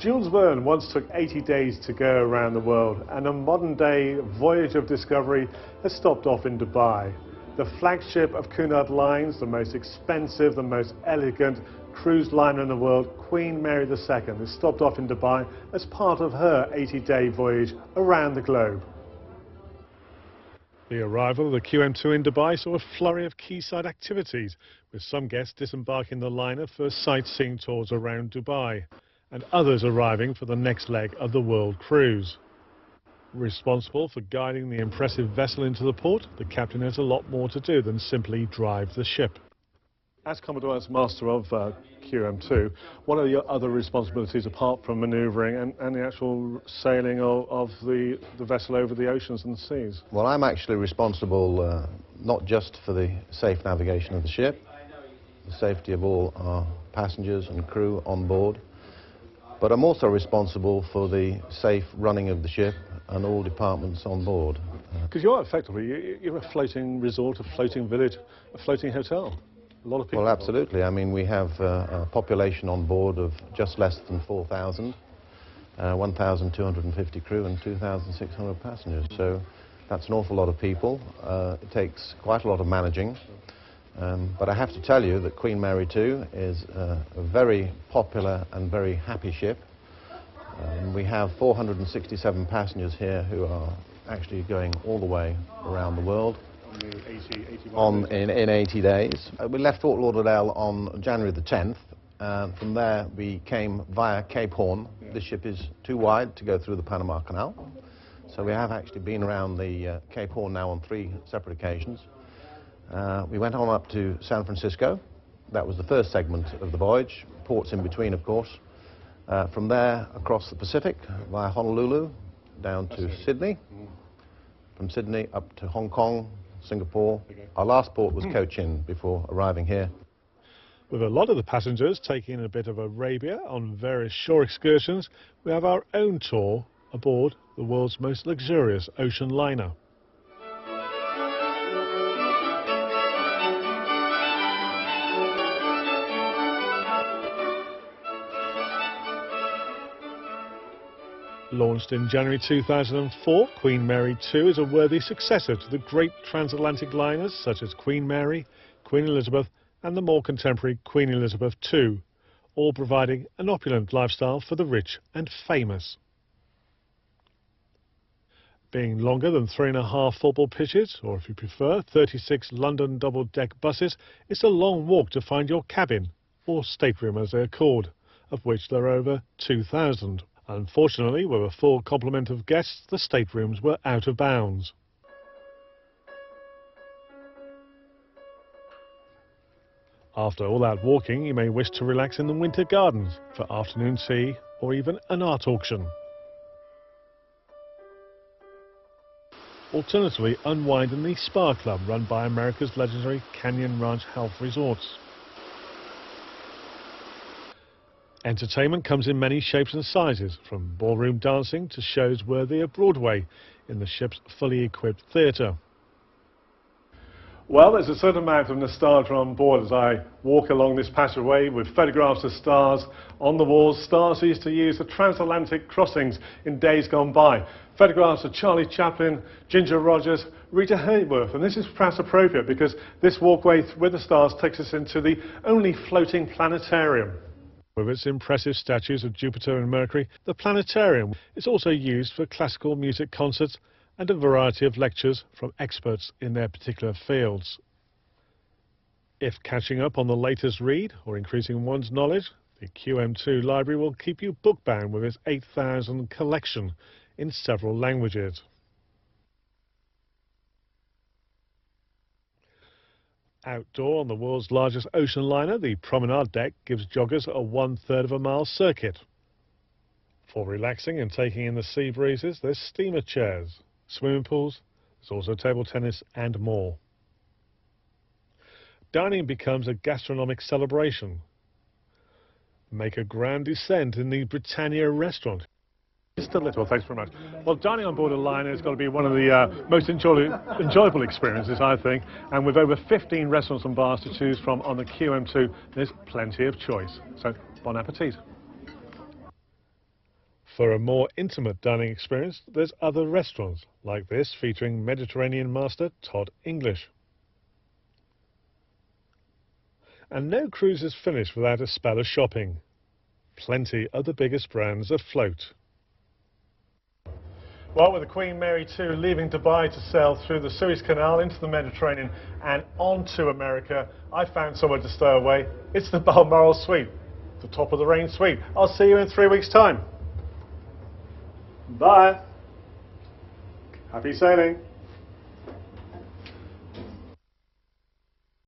Jules Verne once took 80 days to go around the world, and a modern-day voyage of discovery has stopped off in Dubai. The flagship of Cunard Lines, the most expensive, the most elegant cruise liner in the world, Queen Mary II, has stopped off in Dubai as part of her 80-day voyage around the globe. The arrival of the QM2 in Dubai saw a flurry of quayside activities, with some guests disembarking the liner for sightseeing tours around Dubai, and others arriving for the next leg of the world cruise. Responsible for guiding the impressive vessel into the port, the captain has a lot more to do than simply drive the ship. As Commodore, as master of QM2, what are your other responsibilities apart from manoeuvring and the actual sailing of the vessel over the oceans and the seas? Well, I'm actually responsible not just for the safe navigation of the ship, the safety of all our passengers and crew on board, but I'm also responsible for the safe running of the ship and all departments on board. Because you're effectively, you're a floating resort, a floating village, a floating hotel. A lot of people. Well, absolutely. I mean, we have a population on board of just less than 4,000, 1,250 crew and 2,600 passengers. So that's an awful lot of people. It takes quite a lot of managing. But I have to tell you that Queen Mary II is a very popular and very happy ship. We have 467 passengers here who are actually going all the way around the world. In 80 days. We left Fort Lauderdale on January the 10th, and from there we came via Cape Horn. This ship is too wide to go through the Panama Canal, so we have actually been around the Cape Horn now on 3 separate occasions. We went on up to San Francisco. That was the first segment of the voyage, ports in between, of course. From there across the Pacific via Honolulu down to Sydney, from Sydney up to Hong Kong, Singapore. Our last port was Cochin before arriving here. With a lot of the passengers taking a bit of Arabia on various shore excursions, we have our own tour aboard the world's most luxurious ocean liner. Launched in January 2004, Queen Mary II is a worthy successor to the great transatlantic liners such as Queen Mary, Queen Elizabeth and the more contemporary Queen Elizabeth II, all providing an opulent lifestyle for the rich and famous. Being longer than 3.5 football pitches, or if you prefer 36 London double-deck buses, it's a long walk to find your cabin, or stateroom as they are called, of which there are over 2,000. Unfortunately, with a full complement of guests, the staterooms were out of bounds. After all that walking, you may wish to relax in the Winter Gardens for afternoon tea or even an art auction. Alternatively, unwind in the Spa Club run by America's legendary Canyon Ranch Health Resorts. Entertainment comes in many shapes and sizes, from ballroom dancing to shows worthy of Broadway in the ship's fully equipped theatre. Well, there's a certain amount of nostalgia on board as I walk along this passageway with photographs of stars on the walls. Stars who used to use the transatlantic crossings in days gone by. Photographs of Charlie Chaplin, Ginger Rogers, Rita Hayworth, and this is perhaps appropriate because this walkway with the stars takes us into the only floating planetarium. With its impressive statues of Jupiter and Mercury, the planetarium is also used for classical music concerts and a variety of lectures from experts in their particular fields. If catching up on the latest read or increasing one's knowledge, the QM2 library will keep you bookbound with its 8,000 collection in several languages. Outdoor on the world's largest ocean liner, the promenade deck gives joggers a 1/3 of a mile circuit. For relaxing and taking in the sea breezes, there's steamer chairs, swimming pools, there's also table tennis and more. Dining becomes a gastronomic celebration. Make a grand descent in the Britannia restaurant. Just a little, thanks very much. Well, dining on board a liner has got to be one of the most enjoyable experiences, I think. And with over 15 restaurants and bars to choose from on the QM2, there's plenty of choice. So, bon appetit. For a more intimate dining experience, there's other restaurants, like this featuring Mediterranean master Todd English. And no cruise is finished without a spell of shopping. Plenty of the biggest brands afloat. Well, with the Queen Mary 2 leaving Dubai to sail through the Suez Canal into the Mediterranean and on to America, I found somewhere to stow away. It's the Balmoral Suite, the top of the range suite. I'll see you in 3 weeks' time. Bye. Happy sailing.